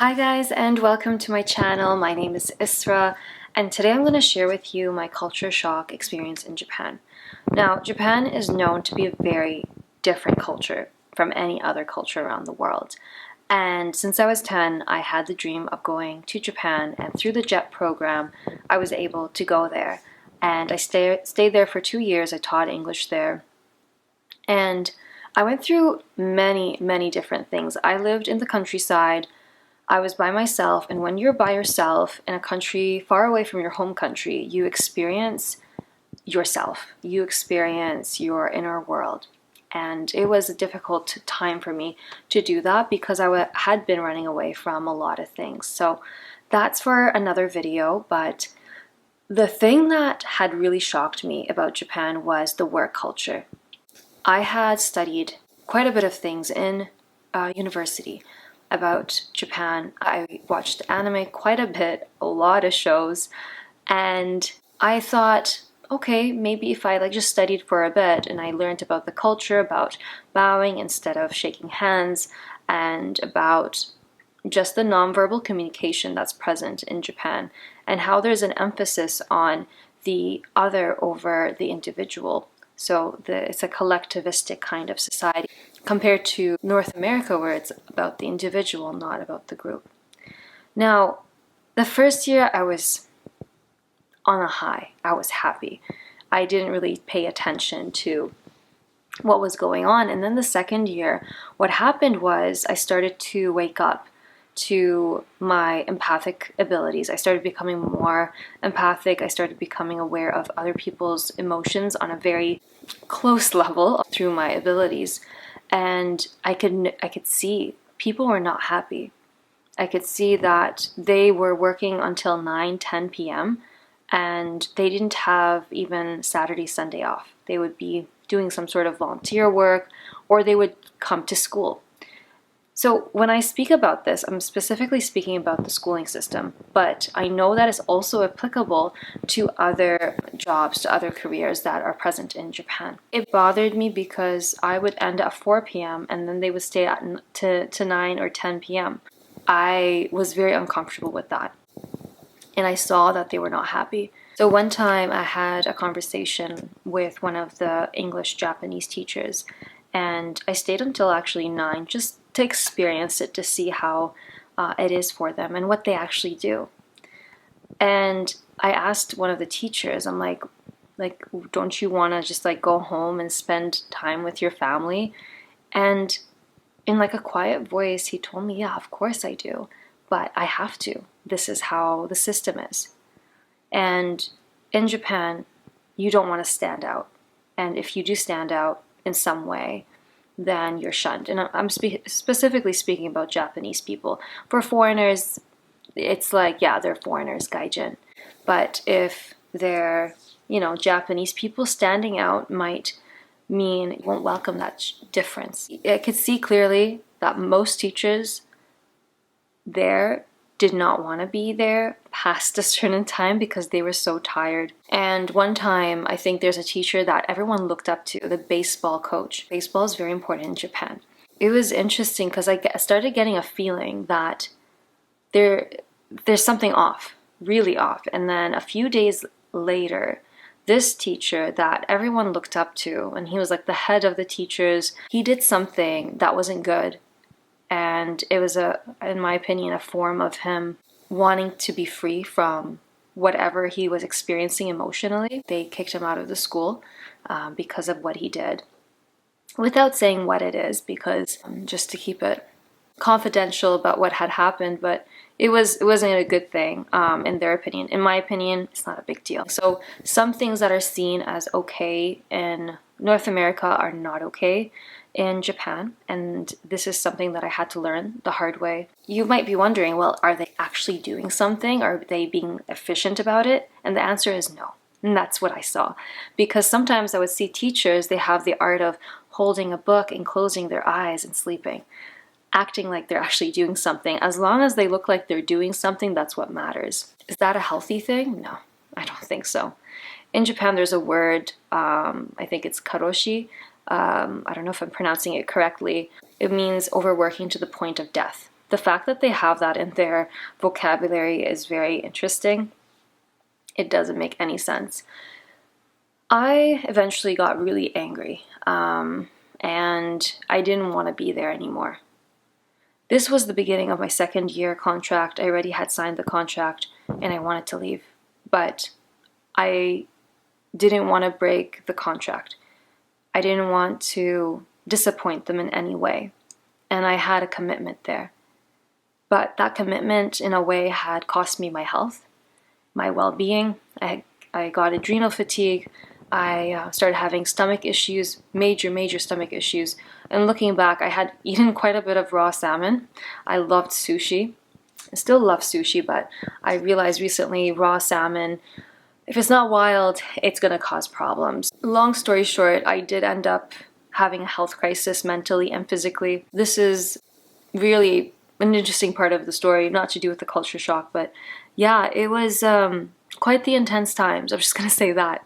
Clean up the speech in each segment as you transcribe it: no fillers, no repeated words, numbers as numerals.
Hi guys, and welcome to my channel. My name is Isra, and today I'm going to share with you my culture shock experience in Japan. Now, Japan is known to be a very different culture from any other culture around the world. And since I was 10, I had the dream of going to Japan, and through the JET program, I was able to go there. And I stayed there for 2 years. I taught English there. And I went through many different things. I lived in the countryside. I was by myself, and when you're by yourself in a country far away from your home country, you experience yourself. You experience your inner world. And it was a difficult time for me to do that because I had been running away from a lot of things. So that's for another video, but the thing that had really shocked me about Japan was the work culture. I had studied quite a bit of things in university about Japan. I watched anime quite a bit, a lot of shows, and I thought, okay, maybe if I just studied for a bit and I learned about the culture, about bowing instead of shaking hands, and about just the nonverbal communication that's present in Japan, and how there's an emphasis on the other over the individual. So it's a collectivistic kind of society compared to North America, where it's about the individual, not about the group. Now, the first year I was on a high. I was happy. I didn't really pay attention to what was going on. And then the second year, what happened was I started to wake up to my empathic abilities. I started becoming more empathic. I started becoming aware of other people's emotions on a very close level through my abilities. And I could see people were not happy. I could see that they were working until 9, 10 p.m. and they didn't have even Saturday, Sunday off. They would be doing some sort of volunteer work, or they would come to school. So when I speak about this, I'm specifically speaking about the schooling system, but I know that is also applicable to other jobs, to other careers that are present in Japan. It bothered me because I would end at 4 p.m. and then they would stay to 9 or 10 p.m. I was very uncomfortable with that, and I saw that they were not happy. So one time I had a conversation with one of the English-Japanese teachers, and I stayed until actually 9 just to experience it, to see how it is for them and what they actually do. And I asked one of the teachers, I'm like, don't you want to just go home and spend time with your family? And in a quiet voice, he told me, yeah, of course I do, but I have to. This is how the system is. And in Japan, you don't want to stand out. And if you do stand out in some way, then you're shunned. And I'm specifically speaking about Japanese people. For foreigners, it's yeah, they're foreigners, gaijin. But if they're, Japanese people, standing out might mean you won't welcome that difference. I could see clearly that most teachers there did not want to be there past a certain time because they were so tired. And one time, I think there's a teacher that everyone looked up to, the baseball coach. Baseball is very important in Japan. It was interesting because I started getting a feeling that there's something off, really off. And then a few days later, this teacher that everyone looked up to, and he was the head of the teachers, he did something that wasn't good. And it was, in my opinion, a form of him wanting to be free from whatever he was experiencing emotionally. They kicked him out of the school because of what he did, without saying what it is, because just to keep it confidential about what had happened. But it wasn't a good thing in their opinion. In my opinion, it's not a big deal. So some things that are seen as okay in North America are not okay in Japan, and this is something that I had to learn the hard way. You might be wondering, well, are they actually doing something? Are they being efficient about it? And the answer is no. And that's what I saw. Because sometimes I would see teachers, they have the art of holding a book and closing their eyes and sleeping, acting like they're actually doing something. As long as they look like they're doing something, that's what matters. Is that a healthy thing? No, I don't think so. In Japan, there's a word, I think it's karoshi. I don't know if I'm pronouncing it correctly. It means overworking to the point of death. The fact that they have that in their vocabulary is very interesting. It doesn't make any sense. I eventually got really angry, and I didn't want to be there anymore. This was the beginning of my second year contract. I already had signed the contract and I wanted to leave, but I didn't want to break the contract. I didn't want to disappoint them in any way, and I had a commitment there. But that commitment, in a way, had cost me my health, my well-being. I got adrenal fatigue. I started having stomach issues, major stomach issues. And looking back, I had eaten quite a bit of raw salmon. I loved sushi. I still love sushi, but I realized recently raw salmon, if it's not wild, it's going to cause problems. Long story short, I did end up having a health crisis mentally and physically. This is really an interesting part of the story, not to do with the culture shock, but yeah, it was quite the intense times. I'm just going to say that.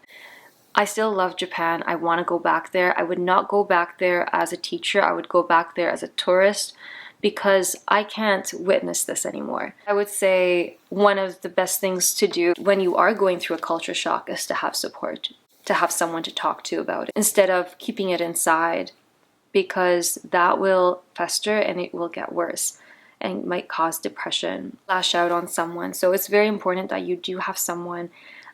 I still love Japan. I want to go back there. I would not go back there as a teacher. I would go back there as a tourist because I can't witness this anymore. I would say one of the best things to do when you are going through a culture shock is to have support, to have someone to talk to about it instead of keeping it inside, because that will fester and it will get worse and might cause depression, lash out on someone. So it's very important that you do have someone,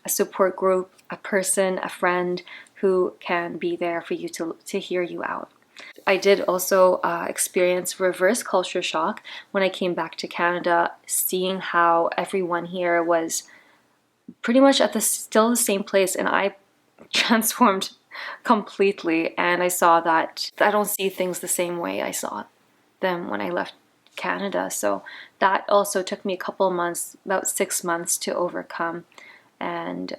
a support group, a person, a friend who can be there for you to hear you out. I did also experience reverse culture shock when I came back to Canada, seeing how everyone here was pretty much at still the same place, and I transformed completely, and I saw that I don't see things the same way I saw them when I left Canada. So that also took me a couple months, about 6 months, to overcome and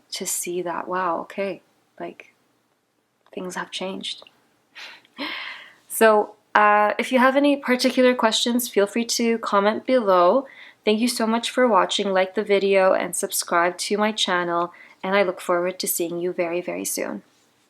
to see that, wow, okay, like things have changed. So if you have any particular questions, feel free to comment below. Thank you so much for watching. Like the video and subscribe to my channel, and I look forward to seeing you very, very soon.